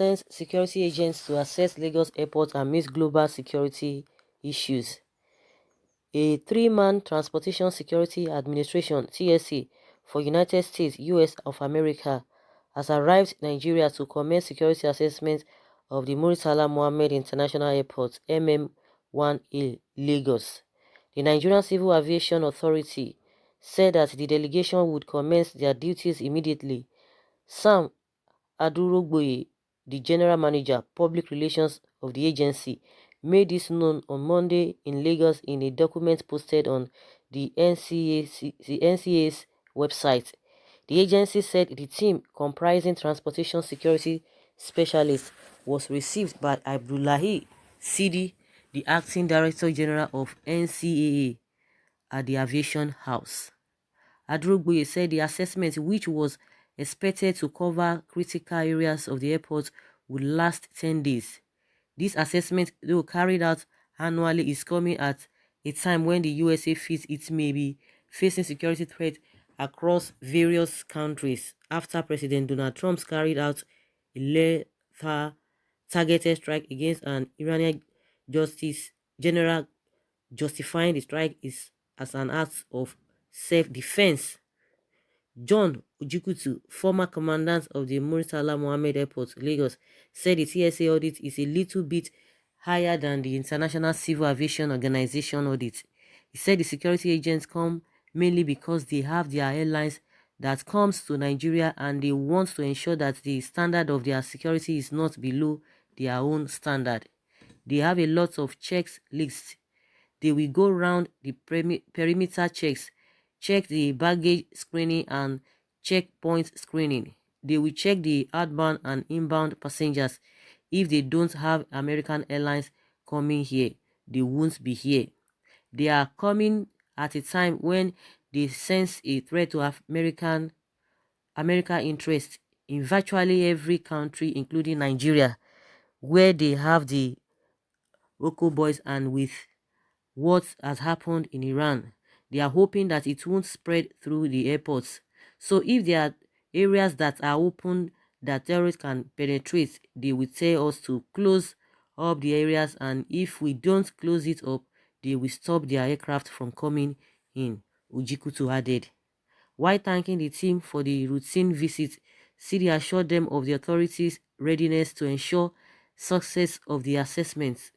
sends security agents to assess Lagos airport amidst global security issues. A three-man Transportation Security Administration (TSA) for United States, US of America has arrived Nigeria to commence security assessment of the Murtala Mohammed International Airport (MM1A) Lagos. The Nigerian Civil Aviation Authority said that the delegation would commence their duties immediately. Sam Adurogboye, the General Manager, Public Relations of the agency, made this known on Monday in Lagos in a document posted on the NCA's website. The agency said the team, comprising transportation security specialists, was received by Abdullahi Sidi, the Acting Director General of NCAA, at the Aviation House. Adrogboye said the assessment, which was expected to cover critical areas of the airport, would last 10 days. This assessment, though carried out annually, is coming at a time when the USA feels it may be facing security threats across various countries after President Donald Trump carried out a lethal targeted strike against an Iranian justice general, justifying the strike as an act of self-defense. John Ojikutu, former commandant of the Murtala Mohammed Airport, Lagos, said the TSA audit is a little bit higher than the International Civil Aviation Organization audit. He said the security agents come mainly because they have their airlines that comes to Nigeria and they want to ensure that the standard of their security is not below their own standard. They have a lot of checks lists. They will go round the perimeter checks, check the baggage screening and checkpoint screening. They will check the outbound and inbound passengers. If they don't have American Airlines coming here, they won't be here. They are coming at a time when they sense a threat to American interest in virtually every country, including Nigeria, where they have the local boys, and with what has happened in Iran, they are hoping that it won't spread through the airports. So if there are areas that are open that terrorists can penetrate, they will tell us to close up the areas, and if we don't close it up, they will stop their aircraft from coming in, Ojikutu added. While thanking the team for the routine visit, Sidi assured them of the authorities' readiness to ensure success of the assessments.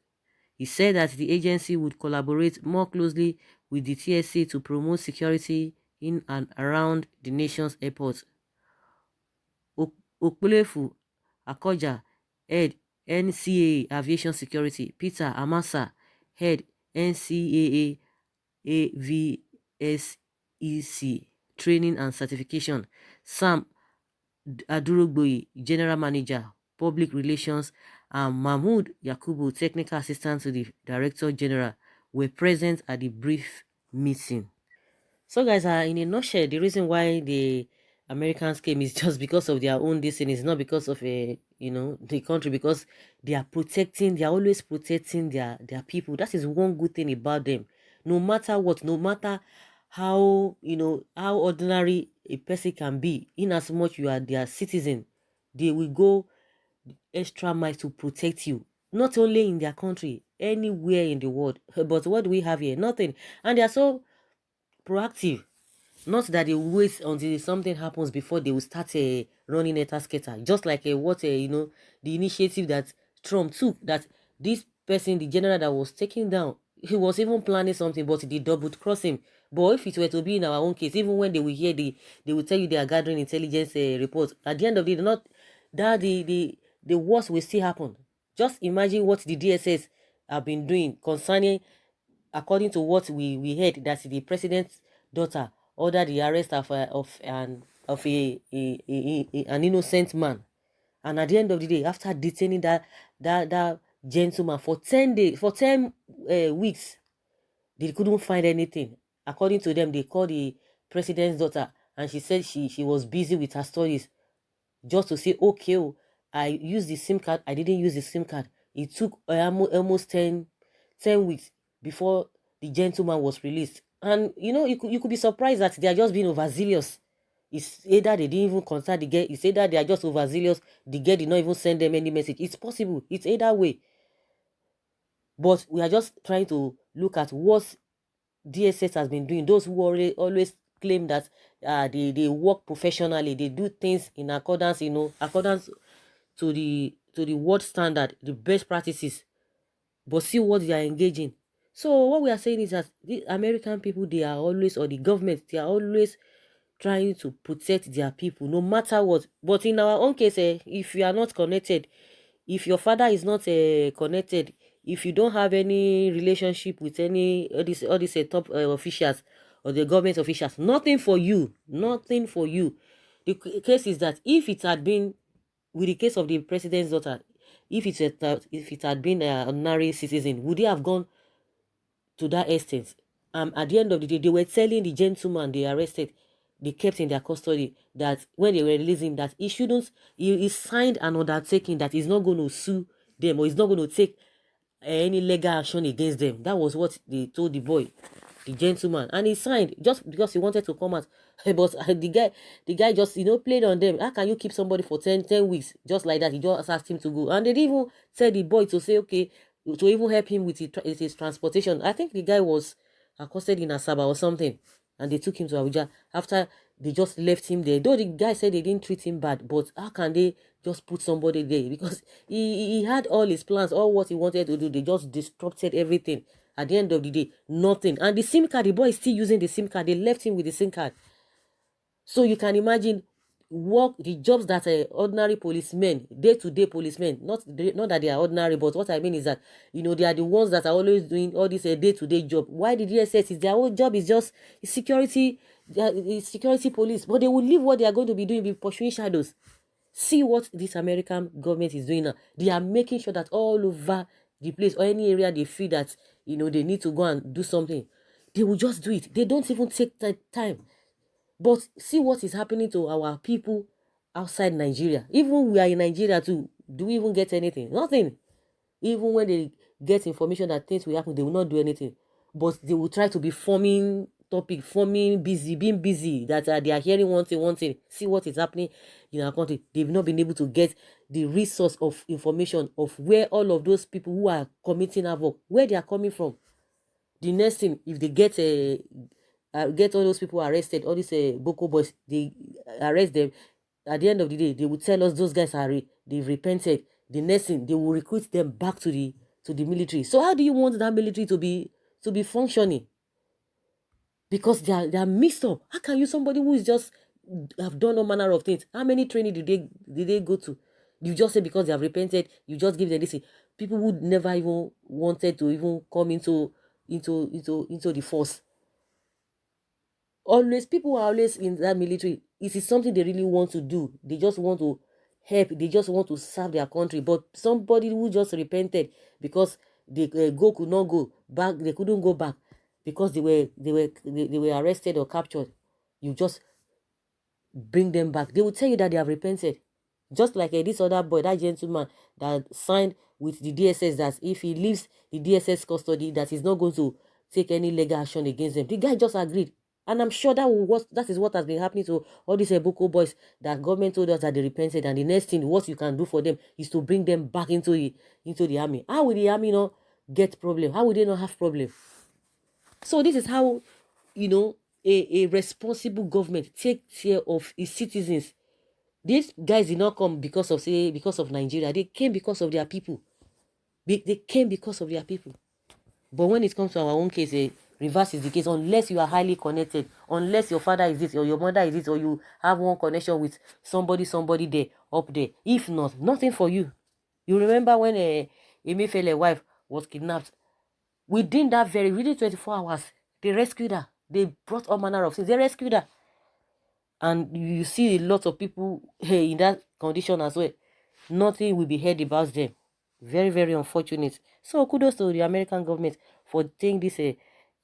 He said that the agency would collaborate more closely with the TSA to promote security in and around the nation's airports. Okpulefu Akoja, head NCAA Aviation Security; Peter Amasa, head NCAA AVSEC Training and Certification; Sam Adurogboye, General Manager, Public Relations, and Mahmoud Yakubu, Technical Assistant to the Director General, were present at the brief meeting. So guys, in a nutshell, the reason why the Americans came is just because of their own destiny. It's not because of the country, because they are always protecting their people. That is one good thing about them. No matter what, no matter how how ordinary a person can be, in as much you are their citizen, they will go extra mile to protect you. Not only in their country, anywhere in the world. But what do we have here? Nothing. And they are so proactive. Not that they wait until something happens before they will start running a skater. Just like the initiative that Trump took, that this person, the general that was taken down, he was even planning something, but they double cross him. But if it were to be in our own case, even when they will hear they will tell you they are gathering intelligence reports. At the end of the day, not that the worst will still happen. Just imagine what the DSS have been doing concerning, according to what we heard, that the president's daughter ordered the arrest of an innocent man, and at the end of the day, after detaining that gentleman for 10 days, for 10 weeks, they couldn't find anything. According to them, they called the president's daughter, and she said she was busy with her studies, just to say, okay, oh, I used the SIM card, I didn't use the SIM card. It took almost 10 weeks before the gentleman was released. And you could be surprised that they are just being overzealous. It's either they didn't even contact the girl, it's either they are just overzealous, the girl did not even send them any message. It's possible. It's either way. But we are just trying to look at what DSS has been doing. Those who always claim that they work professionally, they do things in accordance, accordance to the world standard, the best practices. But see what they are engaging. So what we are saying is that the American people, they are always, or the government, they are always trying to protect their people no matter what. But in our own case, if you are not connected, if your father is not connected, if you don't have any relationship with any all these top officials or the government officials, nothing for you, nothing for you. The case is that if it had been with the case of the president's daughter, if it had been an ordinary citizen, would he have gone to that extent? At the end of the day, they were telling the gentleman they arrested, they kept in their custody, that when they were releasing, that he shouldn't, he signed an undertaking that he's not going to sue them, or he's not going to take any legal action against them. That was what they told the boy, the gentleman, and he signed just because he wanted to come out. But the guy just played on them. How can you keep somebody for 10 weeks just like that? He just asked him to go, and they didn't even tell the boy to say okay, to even help him with his transportation. I think the guy was accosted in Asaba or something, and they took him to Abuja after they just left him there. Though the guy said they didn't treat him bad, but how can they just put somebody there? Because he had all his plans, all what he wanted to do. They just disrupted everything. At the end of the day, nothing. And the SIM card, the boy is still using the SIM card. They left him with the SIM card. So you can imagine the jobs that ordinary policemen, day-to-day policemen, not that they are ordinary, but what I mean is that they are the ones that are always doing all this day-to-day job. Why the DSS is their whole job is just security, security police, but they will leave what they are going to be doing, be pursuing shadows. See what this American government is doing now. They are making sure that all over the place or any area they feel that they need to go and do something, they will just do it. They don't even take time. But see what is happening to our people outside Nigeria. Even we are in Nigeria too. Do we even get anything? Nothing. Even when they get information that things will happen, they will not do anything. But they will try to be forming topic, being busy, that they are hearing one thing. See what is happening in our country. They've not been able to get the resource of information of where all of those people who are committing havoc, where they are coming from. The next thing, if they get all those people arrested, all these Boko boys, they arrest them. At the end of the day, they will tell us those guys they've repented. The next thing, they will recruit them back to the military. So how do you want that military to be functioning? Because they are mixed up. How can you, somebody who is just have done all manner of things, how many training did they go to? You just say because they have repented, you just give them this. People who never even wanted to even come into the force. Always, people are always in that military. It is something they really want to do. They just want to help. They just want to serve their country. But somebody who just repented because they could not go back, they couldn't go back because they were arrested or captured. You just bring them back. They will tell you that they have repented. Just like this other boy, that gentleman that signed with the DSS, that if he leaves the DSS custody, that he's not going to take any legal action against them. The guy just agreed. And I'm sure that is what has been happening to all these Boko boys, that government told us that they repented. And the next thing, what you can do for them is to bring them back into the army. How will the army not get problem? How will they not have problem? So this is how, a responsible government takes care of its citizens. These guys did not come because of Nigeria. They came because of their people. They came because of their people. But when it comes to our own case, reverse is the case. Unless you are highly connected, unless your father is this or your mother is this, or you have one connection with somebody there, up there. If not, nothing for you. You remember when Emefiele's wife was kidnapped? Within 24 hours, they rescued her. They brought all manner of things. They rescued her. And you see a lot of people in that condition as well. Nothing will be heard about them. Very, very unfortunate. So kudos to the American government for taking this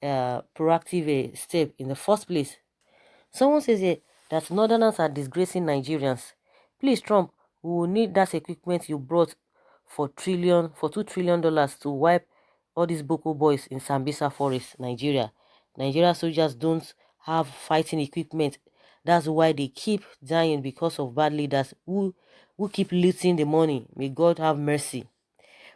proactive step in the first place. Someone says here that Northerners are disgracing Nigerians. Please, Trump, we will need that equipment you brought for $2 trillion to wipe all these Boko boys in Sambisa Forest, Nigeria. Nigeria soldiers don't have fighting equipment That's why they keep dying, because of bad leaders who keep looting the money. May God have mercy.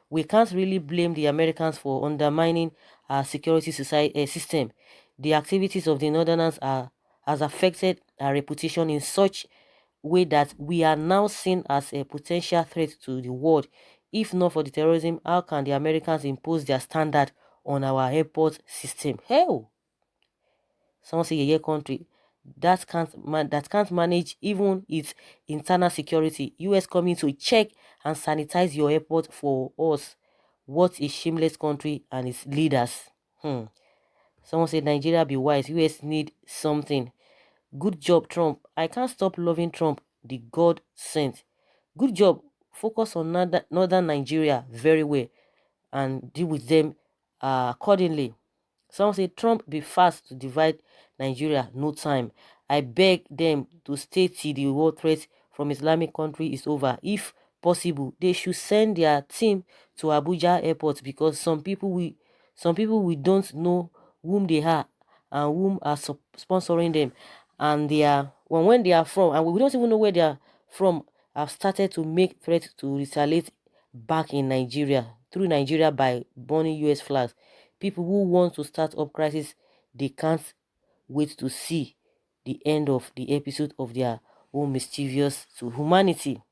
We can't really blame the Americans for undermining our security system. The activities of the Northerners has affected our reputation in such way that we are now seen as a potential threat to the world. If not for the terrorism, how can the Americans impose their standard on our airport system? Hell, someone say a country that can't manage even its internal security. US coming to check and sanitize your airport for us. What a shameless country and its leaders. Someone said Nigeria be wise. US need something. Good job, Trump. I can't stop loving Trump, the God sent. Good job. Focus on northern Nigeria very well and deal with them accordingly. Some say Trump be fast to divide Nigeria, no time. I beg them to stay till the war threat from Islamic country is over. If possible, they should send their team to Abuja airport, because some people we don't know whom they are and whom are sponsoring them, and they are when they are from, and we don't even know where they are from, have started to make threats to retaliate back in Nigeria, through Nigeria, by burning US flags. People who want to start up crisis, they can't wait to see the end of the episode of their own mischievous to humanity.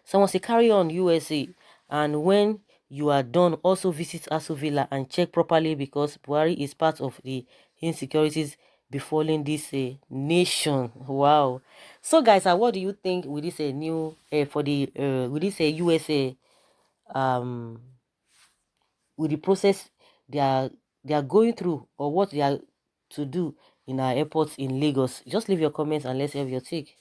Someone say carry on USA, and when you are done, also visit Aso Villa and check properly, because Buhari is part of the insecurities befalling this nation. Wow. So guys, what do you think with this new for the with this USA um with the process they are going through, or what they are to do in our airports in Lagos? Just leave your comments and let's have your take.